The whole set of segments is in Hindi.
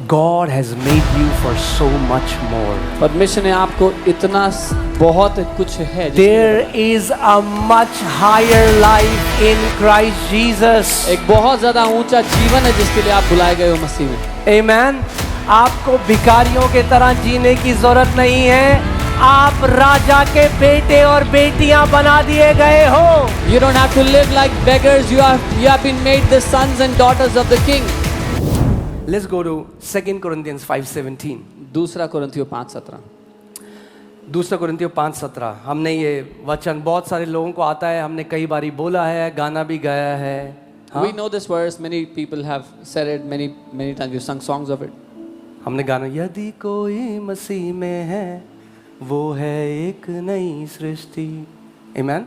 God has made you for so much more. परमेश्वर ने आपको इतना बहुत कुछ है There is a much higher life in Christ Jesus. एक बहुत ज्यादा ऊंचा जीवन है जिसके लिए आप बुलाए गए हो मसीह में। Amen. आपको भिखारियों के तरह जीने की जरूरत नहीं है। आप राजा के बेटे और बेटियां बना दिए गए हो। You don't have to live like beggars. You have been made the sons and daughters of the King. Let's go to 2 Corinthians 5:17. दूसरा कोरिन्थियों 5:17। दूसरा कोरिन्थियों 5:17। हमने ये वचन बहुत सारे लोगों को आता है, हमने कई बारी बोला है, गाना भी गाया है। We know this verse. Many people have said it many times. You sung songs of it. हमने गाना यदि कोई मसीह में है वो है एक नई सृष्टि। Amen?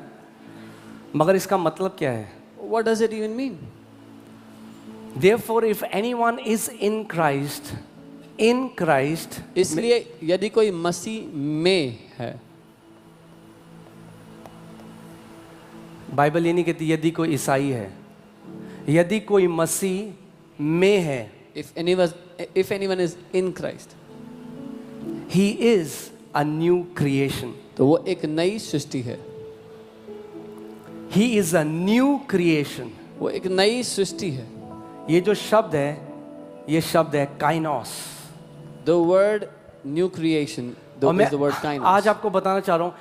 मगर इसका मतलब क्या है? What does it even mean? Therefore, if anyone is in Christ, इसलिए यदि कोई मसीह में है, बाइबल ये नहीं कहती यदि कोई ईसाई है, यदि कोई मसीह में है, if anyone is in Christ, he is a new creation. तो वो एक नई सृष्टि है। He is a new creation. वो एक नई सृष्टि है। ये जो शब्द है, ये शब्द है काइनोस। The word new creation, और मैं is the word kainos. आज आपको बताना चाह रहा हूँ,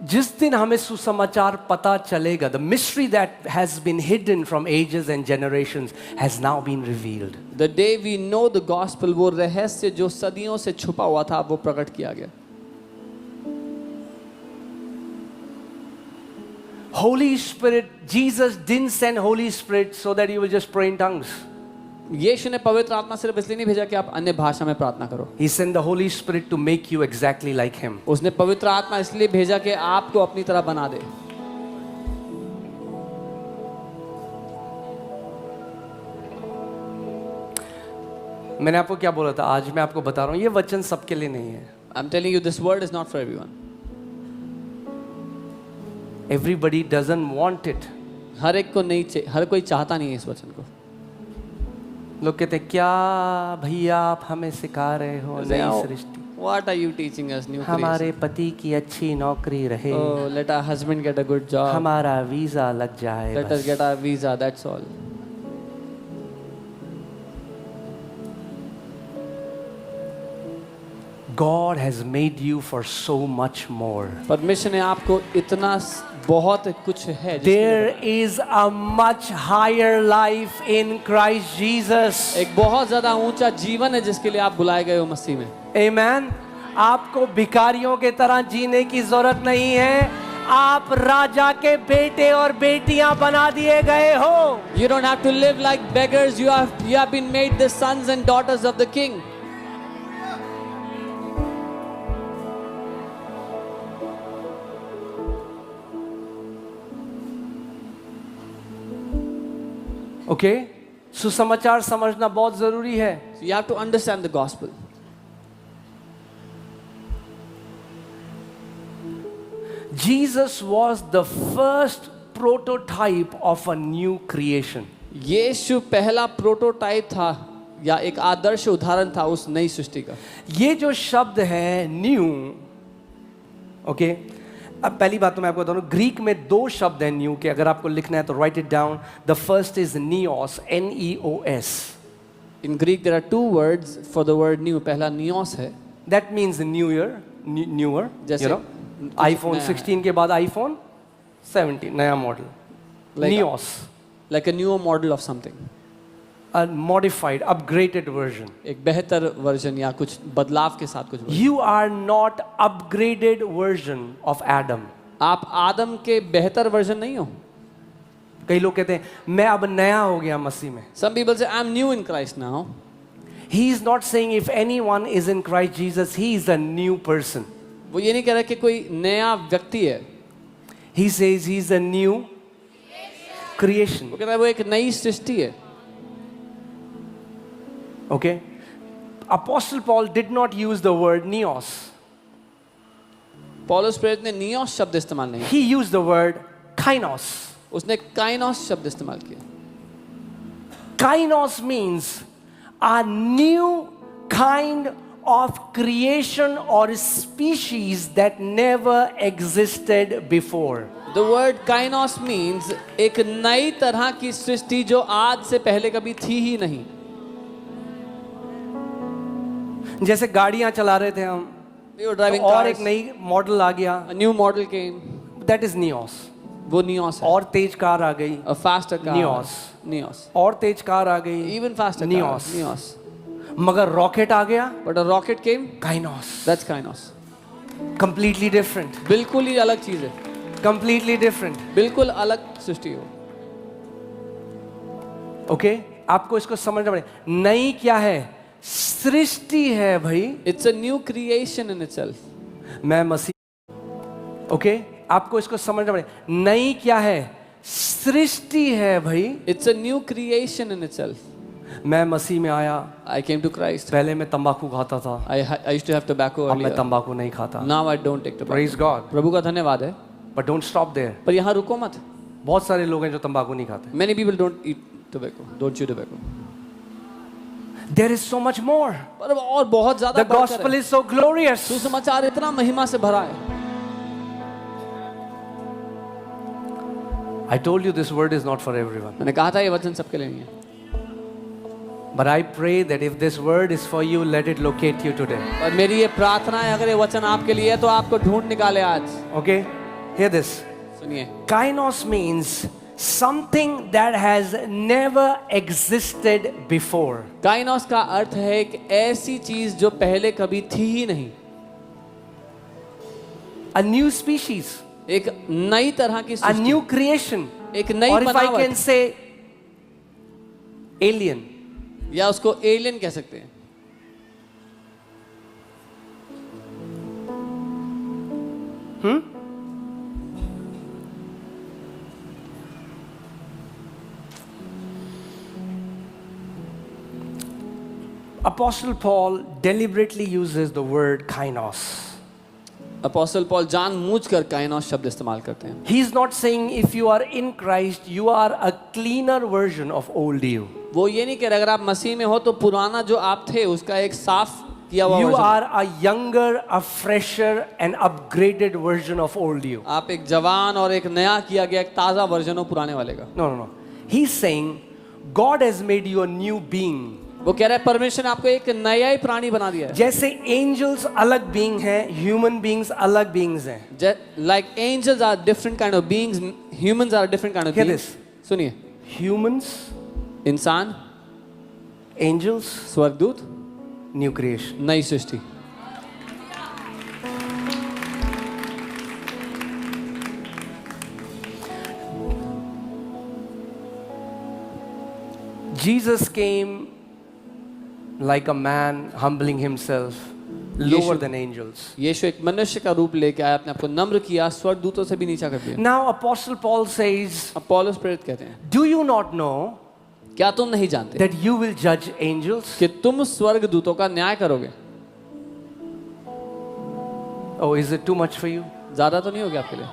जिस दिन हमें सुसमाचार पता चलेगा, the mystery that has been hidden from ages and generations has now been revealed. The day we know the gospel, वो रहस्य जो सदियों से छुपा हुआ था वो प्रकट किया गया। Holy Spirit, Jesus didn't send Holy Spirit so that you will just pray in tongues. यीशु ने पवित्र आत्मा सिर्फ इसलिए नहीं भेजा कि आप अन्य भाषा में प्रार्थना करो। He sent the Holy Spirit to make you exactly like Him. उसने पवित्र आत्मा इसलिए भेजा कि आपको अपनी तरह बना दे। मैंने आपको क्या बोला था? आज मैं आपको बता रहा हूँ, ये वचन सबके लिए नहीं है। I'm telling you, this word is not for everyone. Everybody doesn't want it. हर एक को नहीं चाहिए, हर कोई चाहता नहीं है इस वचन को। लोग कहते हैं क्या भैया आप हमें सिखा रहे हो नई सृष्टि। What are you teaching us, new हमारे creation? पति की अच्छी नौकरी रहे, Oh, let our husband get a good job. हमारा वीजा लग जाए Let us बस। get our visa. That's all. God has made you for so much more. परमेश्वर ने आपको इतना बहुत कुछ है। There is a much higher life in Christ Jesus. एक बहुत ज्यादा ऊंचा जीवन है जिसके लिए आप बुलाए गए हो मसीह में। Amen. आपको भिखारियों के तरह जीने की जरूरत नहीं है। आप राजा के बेटे और बेटियां बना दिए गए हो। You don't have to live like beggars. You have been made the sons and daughters of the King. Okay? सुसमाचार समझना बहुत जरूरी है। So you have to understand the gospel. Jesus was the first prototype of a new creation. यीशु पहला प्रोटोटाइप था या एक आदर्श उदाहरण था उस नई सृष्टि का। ये जो शब्द है न्यू, ओके, अब पहली बात तो मैं आपको बता दूं, ग्रीक में दो शब्द हैं न्यू के, अगर आपको लिखना है तो right it down. The first is Nios, NEOS. In Greek there are two words for the word new. पहला नियोस है। That means new year, newer, जैसे यू नो, आईफोन 16 के बाद आईफोन 17 नया model, Nios, like a newer model of something. a modified, upgraded version. एक बेहतर वर्जन या कुछ बदलाव के साथ कुछ version. You are not upgraded version of Adam. आप आदम के बेहतर वर्जन नहीं हो। कई लोग कहते हैं मैं अब नया हो गया मसीह में। Some people say I'm new in Christ now. He is not saying if anyone is in Christ Jesus, he is a new person. वो ये नहीं कह रहा कि कोई नया व्यक्ति है। He says he is a new creation. वो कहता है वो एक नई सृष्टि है। Okay? Apostle Paul did not use the word neos. पौलुस प्रेरित ने नियोस शब्द इस्तेमाल नहीं। He used the word kainos. उसने काइनोस शब्द इस्तेमाल किया। Kainos means a new kind of creation or species that never existed before. The word kainos means एक नई तरह की सृष्टि जो आज से पहले कभी थी ही नहीं. जैसे गाड़ियां चला रहे थे हम, We were तो driving और cars. एक नई मॉडल आ गया, A new model came. That is Nios. वो नियोस है. और तेज कार आ गई, A faster car. Neos. Neos. और तेज कार आ गई, Even faster Neos. car. Neos. मगर रॉकेट आ गया, But a rocket came. काइनोस. That's kainos. Completely different, बिल्कुल ही अलग चीज है. Completely different. बिल्कुल अलग सृष्टि हो. ओके, आपको इसको समझना पड़ेगा. नई क्या है? सृष्टि है भाई. It's a new creation in itself. मैं मसीह. ओके, आपको इसको समझना पड़ेगा. नई क्या है? सृष्टि है भाई. It's a new creation in itself. मैं मसीह में आया, I came to Christ. पहले मैं तंबाकू खाता था, I used to have tobacco अब मैं earlier. तंबाकू नहीं खाता. Now I don't take tobacco. Praise God. प्रभु का धन्यवाद है. But don't stop there. पर यहाँ रुको मत. बहुत सारे लोग हैं जो तंबाकू नहीं खाते. Many people don't eat tobacco, don't chew tobacco. There is so much more. पर और बहुत ज्यादा the gospel is so glorious. सुसमाचार इतना महिमा से भरा है. I told you this word is not for everyone. मैंने कहा था ये वचन सबके लिए नहीं है. But I pray that if this word is for you, let it locate you today. और मेरी ये प्रार्थना है अगर ये वचन आपके लिए है तो आपको ढूंढ निकाले आज. Okay? Hear this. सुनिए. Kainos means something that has never existed before. काइनोस का अर्थ है एक ऐसी चीज जो पहले कभी थी ही नहीं. A new species. एक नई तरह की A सृष्टि. new creation. एक नई Or if I बनावट. can say alien. या उसको एलियन कह सकते हैं. Apostle Paul deliberately uses the word kainos. Apostle Paul जानबूझकर काइनोस शब्द इस्तेमाल करते हैं. He is not saying if you are in Christ, you are a cleaner version of old you. वो ये नहीं कह रहा अगर आप मसीह में हो तो पुराना जो आप थे उसका एक साफ किया हुआ You version. are a younger, a fresher, and upgraded version of old you. आप एक जवान और एक नया किया गया एक ताजा वर्जन हो पुराने वाले का. No, no, no. He's saying God has made you a new being. वो कह रहा है परमेश्वर ने आपको एक नया ही प्राणी बना दिया है. जैसे angels अलग being हैं, human beings अलग beings हैं. Like angels are different kind of beings, humans are different kind of Hear beings. this. सुनिए. Humans, इंसान, angels, स्वर्गदूत, new creation. नई सृष्टि. Jesus came like a man humbling himself, lower than angels. यीशु एक मनुष्य का रूप लेके आया, अपने आप को नम्र किया, स्वर्गदूतों से भी नीचा कर दिया. Now Apostle Paul says, अब पौलुस प्रेरित कहते हैं, do you not know क्या तुम नहीं जानते that you will judge angels? कि तुम स्वर्गदूतों का न्याय करोगे? Oh, is it too much for you? ज्यादा तो नहीं हो गया आपके लिए?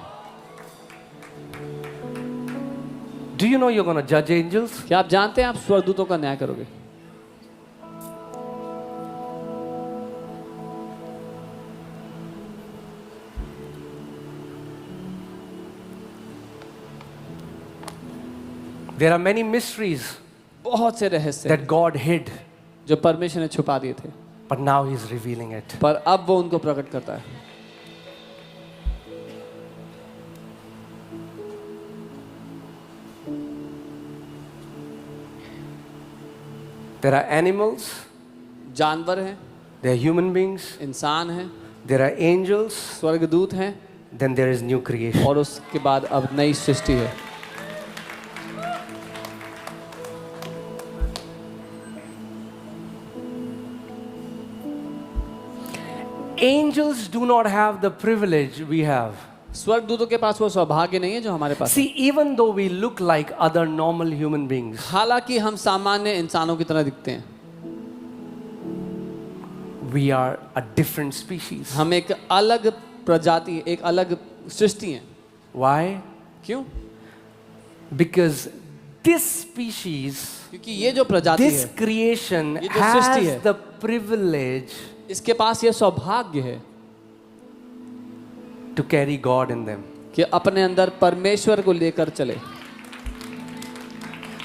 Do you know you're going to judge angels? क्या आप जानते हैं आप स्वर्गदूतों का न्याय करोगे? There are many mysteries बहुत से रहस्य that God hid, जो परमेश्वर ने छुपा दिए थे, but now He's revealing it. पर अब वो उनको प्रकट करता है. There are animals, जानवर हैं, there are human beings, इंसान हैं, there are angels, स्वर्गदूत हैं, then there is new creation. और उसके बाद अब नई सृष्टि है. Angels do not have the privilege we have. स्वर्गदूतों के पास वो सौभाग्य नहीं है जो हमारे पास है. See, even though we look like other normal human beings, हालांकि हम सामान्य इंसानों की तरह दिखते हैं, we are a different species. हम एक अलग प्रजाति, एक अलग सृष्टि हैं. Why? क्यों? Because this species, क्योंकि ये जो प्रजाति this है, creation ये जो सृष्टि has है, the privilege इसके पास ये सौभाग्य है to carry God in them. कि अपने अंदर परमेश्वर को लेकर चले।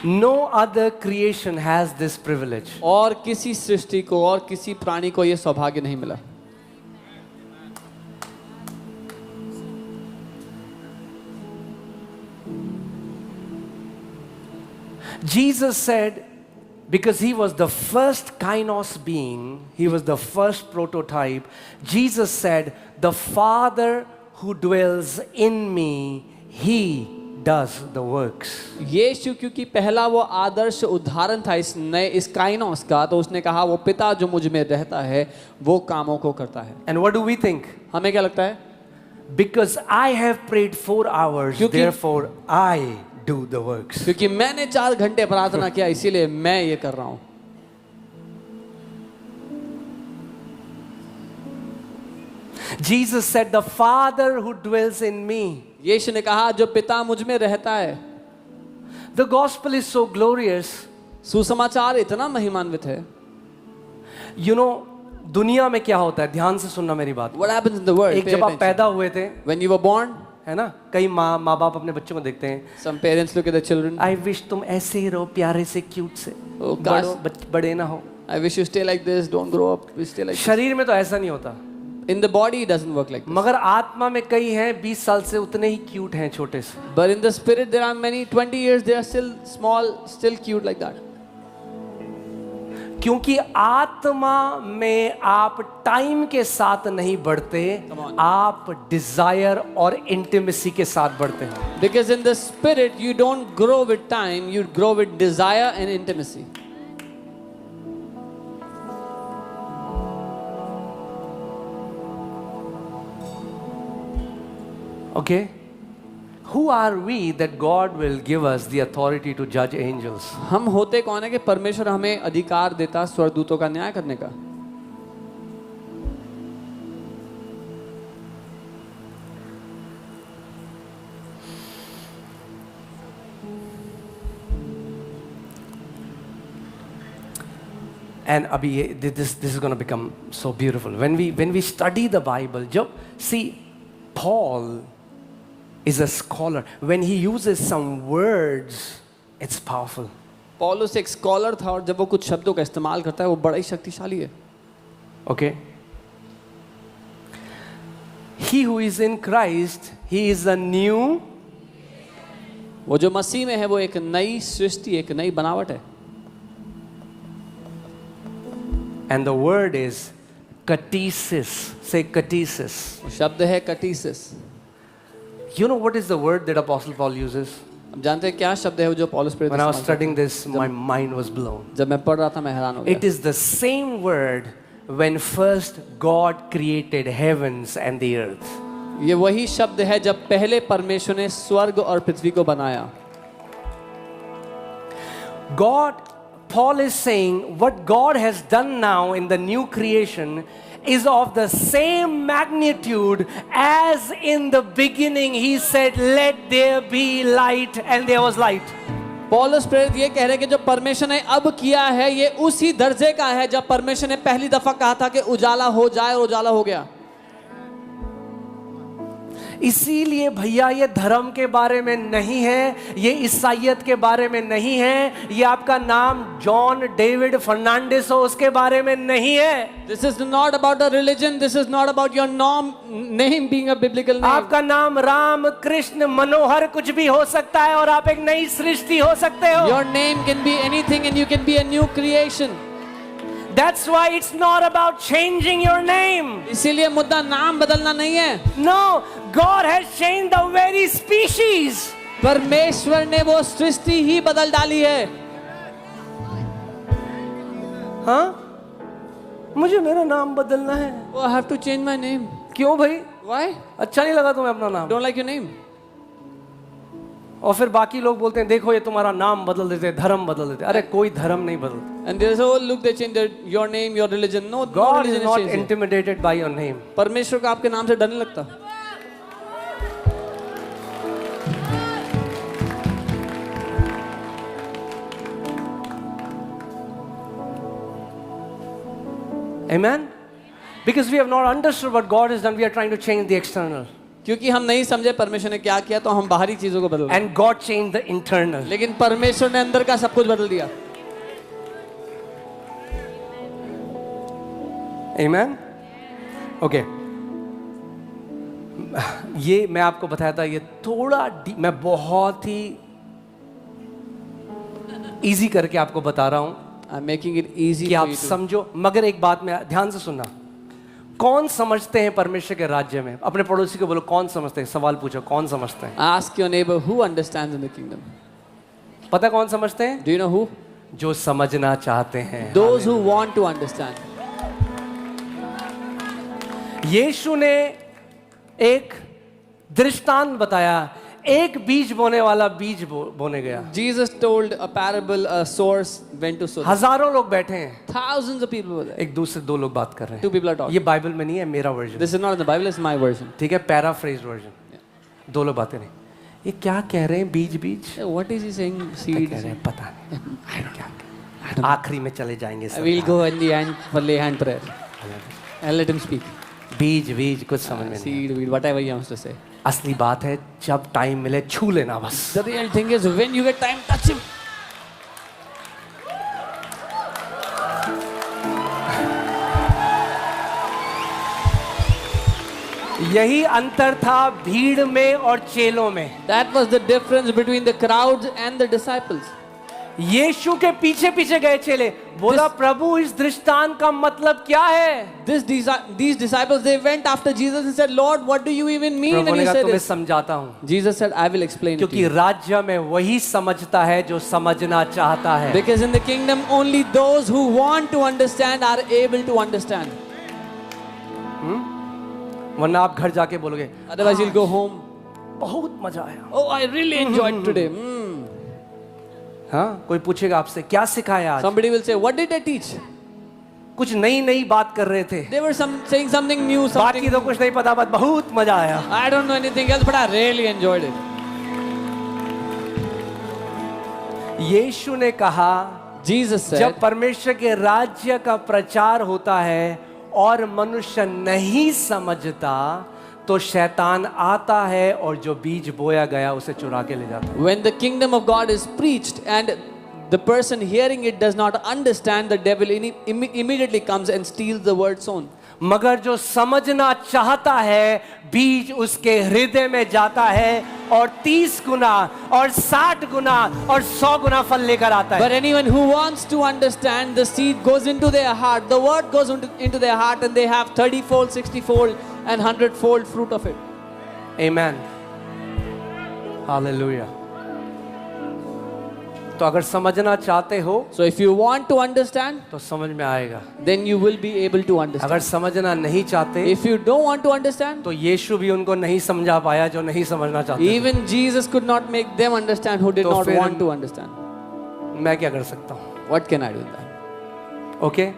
No other creation has this privilege. और किसी सृष्टि को और किसी प्राणी को ये सौभाग्य नहीं मिला। Jesus said, because he was the first kainos being, he was the first prototype, Jesus said, the Father who dwells in me, he does the works. यीशु क्योंकि पहला वो आदर्श उदाहरण था इस काइनोस का, तो उसने कहा वो पिता जो मुझ में रहता है वो कामों को करता है। And what do we think? हमें क्या लगता है? Because I have prayed 4 hours, क्योंकि- therefore I do the works. क्योंकि मैंने 4 घंटे प्रार्थना किया इसीलिए मैं ये कर रहा हूं। Jesus said, the Father who dwells in me. यीशु ने कहा जो पिता मुझ में रहता है। The gospel is so glorious. सुसमाचार इतना महिमान्वित है। You know, दुनिया में क्या होता है, ध्यान से सुनना मेरी बात। What happens in the world? एक Pay जब आप attention. पैदा हुए थे, When you were born, है ना, कई माँ बाप अपने बच्चों को देखते हैं, some parents look at the children. I wish तुम ऐसे ही रहो, प्यारे से, क्यूट से, Oh, काश- बड़े ना हो। I wish you stay like this. Don't grow up. You stay like this. शरीर में तो ऐसा नहीं होता, In the body, it doesn't work like this. मगर आत्मा में कई हैं 20 साल से उतने ही क्यूट हैं, छोटे से। But in the spirit, there are many. 20 years, they are still small, still cute like that. क्योंकि आत्मा में आप टाइम के साथ नहीं बढ़ते, Come on. आप डिजायर और इंटीमेसी के साथ बढ़ते हैं। Because in the spirit, you don't grow with time. You grow with desire and intimacy. Okay? Who are we that God will give us the authority to judge angels? हम होते कौन है कि परमेश्वर हमें अधिकार देता स्वर्गदूतों का न्याय करने का? And abhi, this is going to become so beautiful. When we study the Bible, see, Paul is a scholar. When he uses some words, it's powerful. पौलुस एक स्कॉलर था और जब वो कुछ शब्दों का इस्तेमाल करता है वो बड़ा ही शक्तिशाली है। Okay? He who is in Christ, he is a new. वो जो मसीह में है वो एक नई सृष्टि, एक नई बनावट है। And the word is katesis. Say katesis. वो शब्द है कटीसिस। You know what is the word that Apostle Paul uses? अब जानते हैं क्या शब्द है वो जो पौलुस प्रेरित When I was इस्तेमाल करता studying this, my mind was blown. है? जब मैं पढ़ रहा था मैं हैरान हो It गया। is the same word when first God created heavens and the earth. ये वही शब्द है जब पहले परमेश्वर ने स्वर्ग और पृथ्वी को बनाया। Paul is saying what God has done now in the new creation is of the same magnitude as in the beginning he said, let there be light, and there was light. पौलुस प्रेरित ये कह रहे हैं कि जो परमेश्वर ने अब किया है ये उसी दर्जे का है जब परमेश्वर ने पहली दफा कहा था कि उजाला हो जाए और उजाला हो गया। इसीलिए भैया ये धर्म के बारे में नहीं है, ये ईसाइयत के बारे में नहीं है, ये आपका नाम जॉन डेविड फर्नांडिस हो उसके बारे में नहीं है। This is not about a religion. This is not about your name being a biblical name. आपका नाम राम कृष्ण मनोहर कुछ भी हो सकता है और आप एक नई सृष्टि हो सकते हो। Your name can be anything and you can be a new creation. That's why it's not about changing your name. इसीलिए मुद्दा नाम बदलना नहीं है। No, God has changed the very species. परमेश्वर ने वो सृष्टि ही बदल डाली है। हाँ? मुझे मेरा नाम बदलना है। Oh, I have to change my name. क्यों भाई? Why? अच्छा नहीं लगा तुम्हें अपना नाम? Don't like your name. और फिर बाकी लोग बोलते हैं देखो ये तुम्हारा नाम बदल देते, धर्म बदल देते। अरे कोई धर्म नहीं बदलता। And there is oh look they change your name, your religion. No, God religion is not changing. intimidated by your name. परमेश्वर को आपके नाम से डर नहीं लगता। Amen? Because we have not understood what God has done, we are trying to change the external. क्योंकि हम नहीं समझे परमेश्वर ने क्या किया तो हम बाहरी चीजों को बदल रहे हैं। And God changed the internal. लेकिन परमेश्वर ने अंदर का सब कुछ बदल दिया। Amen? Okay. ये मैं आपको बताया था, ये थोड़ा मैं बहुत ही इजी करके आपको बता रहा हूं I'm making it easy कि for आप you to समझो। मगर एक बात में ध्यान से सुनना, कौन समझते हैं परमेश्वर के राज्य में? अपने पड़ोसी को बोलो कौन समझते हैं, सवाल पूछो कौन समझते हैं। ask your neighbor who understands in the kingdom. पता कौन समझते हैं? Do you know who? जो समझना चाहते हैं। Those who want to understand. यीशु ने एक दृष्टांत बताया, एक बीज बोने वाला बीज बोने गया। Jesus told a parable, a source went to sow. हजारों लोग बैठे हैं, Thousands of people were there. एक दूसरे दो लोग बात कर रहे Two हैं। people are talking. ये बाइबल में नहीं है, मेरा version, This is not in the Bible, it's my version. ठीक है, पैराफ्रेज वर्जन। दो लोग बातें नहीं, ये क्या कह रहे हैं? बीज बीज What is he saying? क्या Seed. कह रहे हैं पता नहीं, आखिरी में चले जाएंगे I will go in the end for lay hand prayer. And let him speak. बीज बीज कुछ समझ में नहीं। Seed, weed, whatever he wants to say. असली बात है जब टाइम मिले छू लेना बस। The real thing is when you get time, touch him. यही अंतर था भीड़ में और चेलों में। That was the difference between the crowds and the disciples. यीशु के पीछे पीछे गए चेले, बोला प्रभु इस दृष्टांत का मतलब क्या है? These disciples, they went after Jesus and said, Lord, what do you even mean Prabhu when ने you कहा say तुम्हें this? समझाता हूँ, Jesus said, I will explain it to क्योंकि you. राज्य में वही समझता है जो समझना चाहता है। Because in the kingdom, only those who want to understand are able to understand. वरना आप घर जाके बोलोगे Otherwise, you'll go home. बहुत मजा आया। Oh, I really enjoyed today. हाँ, कोई पूछेगा आपसे क्या सिखाया आज? Somebody will say, what did I teach? कुछ नई नई बात कर रहे थे, They were saying something new, बाकी something. तो कुछ नहीं पता, बस बहुत मजा आया। I don't know anything else, but I really enjoyed it. यीशु ने कहा Jesus said, जब परमेश्वर के राज्य का प्रचार होता है और मनुष्य नहीं समझता तो शैतान आता है और जो बीज बोया गया उसे चुरा के ले जाता है। when the kingdom of God is preached and the person hearing it does not understand, the devil immediately comes and steals the word sown. मगर जो समझना चाहता है बीज उसके हृदय में जाता है और 30 गुना और 60 गुना और 100 गुना फल लेकर आता है। But anyone who wants to understand, the seed goes into their heart, the word goes into their heart, and they have 30-fold, 60-fold and 100-fold fruit of it. Amen. Hallelujah. तो अगर समझना चाहते हो So if you want to understand, तो समझ में आएगा। then you will be able to अगर understand. समझना नहीं चाहते If you don't want to understand, तो यीशु भी उनको नहीं समझा पाया जो नहीं समझना चाहते थे। even Jesus could not make them understand who did तो not फिर want to understand. मैं क्या कर सकता हूँ? What can I do with that? Okay